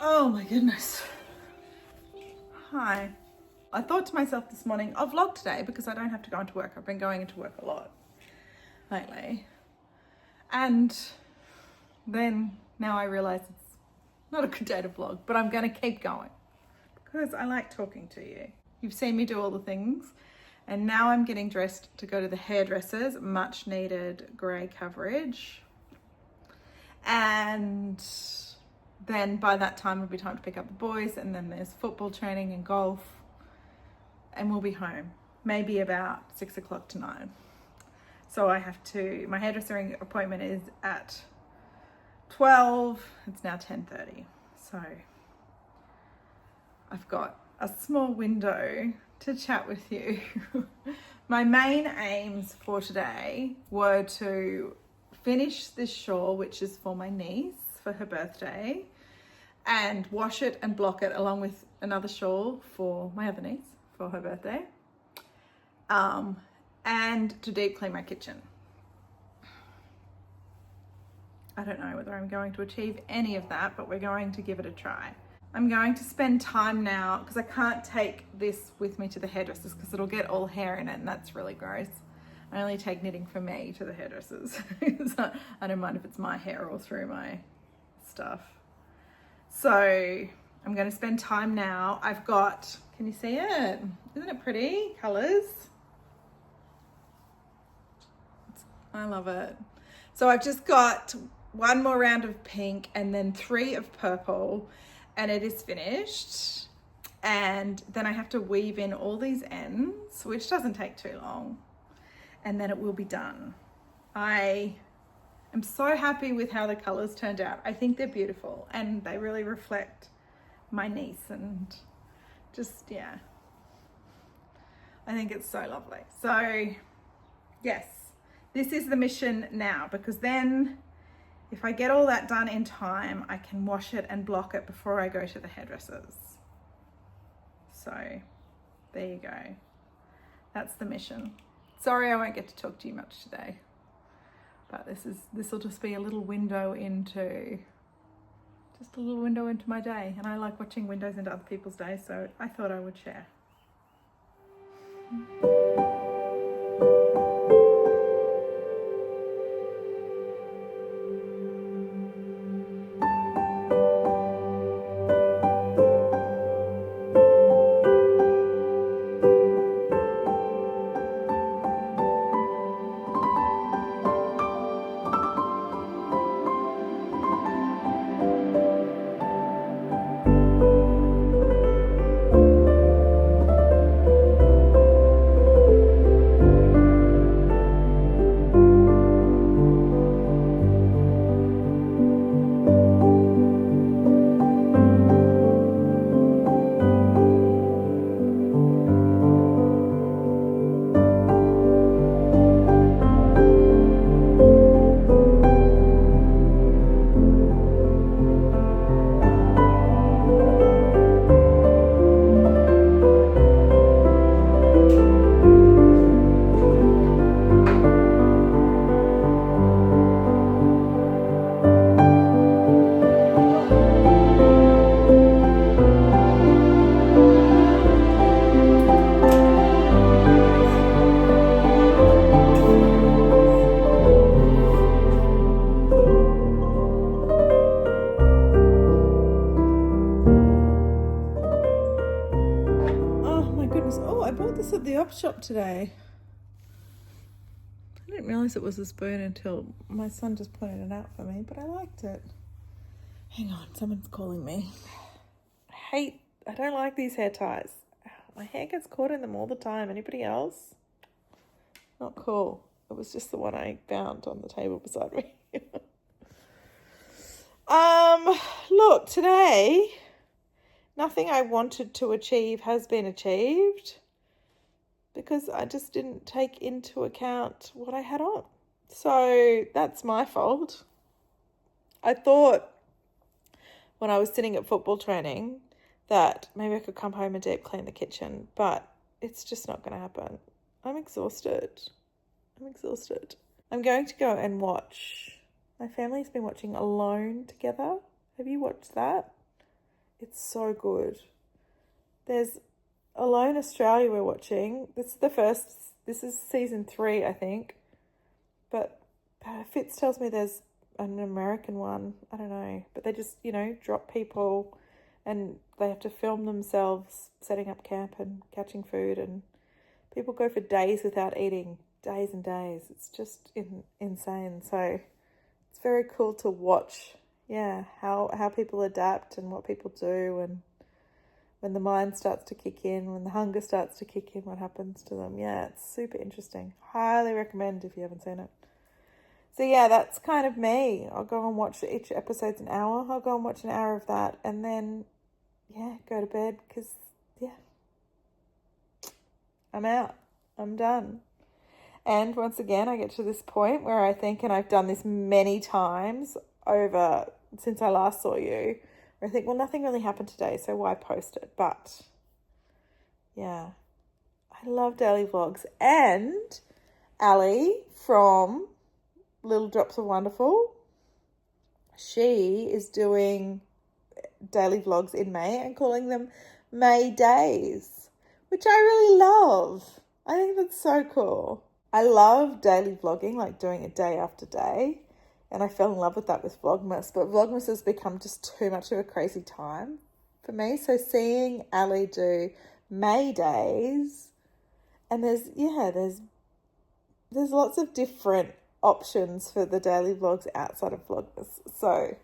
Oh my goodness. Hi. I thought to myself this morning, I'll vlog today because I don't have to go into work. I've been going into work a lot lately. And then now I realise it's not a good day to vlog, but I'm going to keep going because I like talking to you. You've seen me do all the things, and now I'm getting dressed to go to the hairdressers, much needed grey coverage. And then by that time it'll be time to pick up the boys, and then there's football training and golf, and we'll be home maybe about 6 o'clock tonight. So I have to, my hairdressing appointment is at 12, it's now 10:30. So I've got a small window to chat with you. My main aims for today were to finish this shawl, which is for my niece for her birthday, and wash it and block it along with another shawl for my other niece for her birthday, and to deep clean my kitchen. I don't know whether I'm going to achieve any of that, but we're going to give it a try. I'm going to spend time now because I can't take this with me to the hairdressers because it'll get all hair in it, and that's really gross. I only take knitting for me to the hairdressers. So I don't mind if it's my hair all through my stuff. So I'm going to spend time now. I've got, can you see it? Isn't it pretty? Colours. I love it. So I've just got one more round of pink and then 3 of purple, and it is finished. And then I have to weave in all these ends, which doesn't take too long, and then it will be done. I am so happy with how the colors turned out. I think they're beautiful and they really reflect my niece, and just, yeah, I think it's so lovely. So yes, this is the mission now, because then if I get all that done in time, I can wash it and block it before I go to the hairdressers. So there you go. That's the mission. Sorry I won't get to talk to you much today, but this will just be a little window into, my day, and I like watching windows into other people's days, so I thought I would share. Oh, I bought this at the op shop today. I didn't realise it was a spoon until my son just pointed it out for me, but I liked it. Hang on, someone's calling me. I don't like these hair ties. My hair gets caught in them all the time. Anybody else? Not cool. It was just the one I found on the table beside me. Look, today, nothing I wanted to achieve has been achieved because I just didn't take into account what I had on. So that's my fault. I thought when I was sitting at football training that maybe I could come home and deep clean the kitchen, but it's just not going to happen. I'm exhausted. I'm going to go and watch. My family's been watching Alone together. Have you watched that? It's so good. There's Alone Australia we're watching. This is season 3, I think. But Fitz tells me there's an American one. I don't know. But they just, drop people and they have to film themselves setting up camp and catching food, and people go for days without eating, days and days. It's just insane. So it's very cool to watch, how people adapt and what people do, and when the mind starts to kick in, when the hunger starts to kick in, what happens to them. Yeah, it's super interesting. Highly recommend if you haven't seen it. So yeah, that's kind of me. I'll go and watch each episode's an hour. I'll go and watch an hour of that and then, go to bed because, I'm out. I'm done. And once again, I get to this point where I think, and I've done this many times over since I last saw you, where I think, well, nothing really happened today, so why post it? But yeah, I love daily vlogs. And Ali from Little Drops of Wonderful, she is doing daily vlogs in May and calling them May Days, which I really love. I think that's so cool. I love daily vlogging, like doing it day after day. And I fell in love with that with Vlogmas. But Vlogmas has become just too much of a crazy time for me. So seeing Ali do May Days, and there's lots of different options for the daily vlogs outside of Vlogmas. So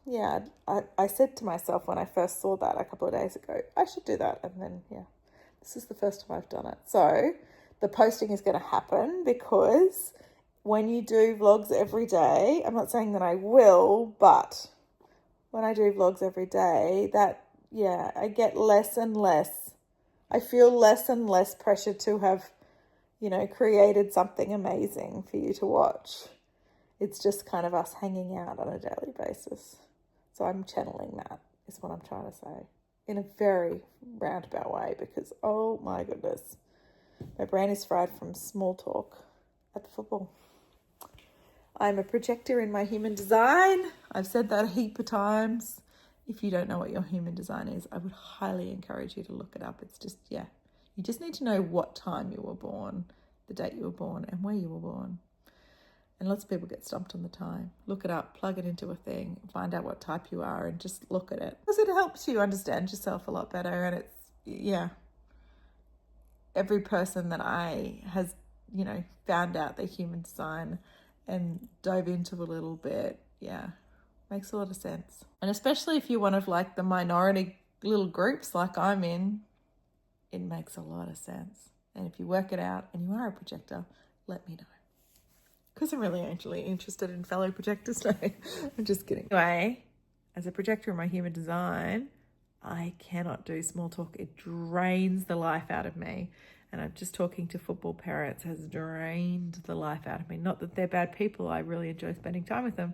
yeah, I said to myself when I first saw that a couple of days ago, I should do that. And then, this is the first time I've done it. So the posting is going to happen because when you do vlogs every day, I'm not saying that I will, but when I do vlogs every day, I get less and less. I feel less and less pressure to have, created something amazing for you to watch. It's just kind of us hanging out on a daily basis. So I'm channeling that, is what I'm trying to say, in a very roundabout way, because, oh my goodness, my brain is fried from small talk at the football. I'm a projector in my human design. I've said that a heap of times. If you don't know what your human design is, I would highly encourage you to look it up. It's just, you just need to know what time you were born, the date you were born, and where you were born. And lots of people get stumped on the time. Look it up, plug it into a thing, find out what type you are, and just look at it. Because it helps you understand yourself a lot better. And it's, every person that has, found out their human design and dove into a little bit, makes a lot of sense. And especially if you're one of like the minority little groups like I'm in, it makes a lot of sense. And if you work it out and you are a projector, let me know. Because I'm really actually interested in fellow projectors now. I'm just kidding. Anyway, as a projector in my human design, I cannot do small talk. It drains the life out of me. And I'm just talking to football parents has drained the life out of me. Not that they're bad people. I really enjoy spending time with them.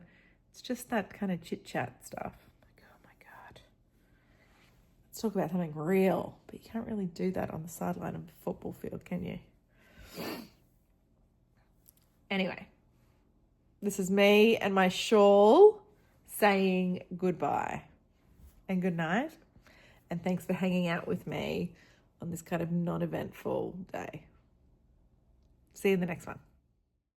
It's just that kind of chit-chat stuff. Like, oh my God. Let's talk about something real. But you can't really do that on the sideline of the football field, can you? Anyway, this is me and my shawl saying goodbye and good night. And thanks for hanging out with me on this kind of non-eventful day. See you in the next one.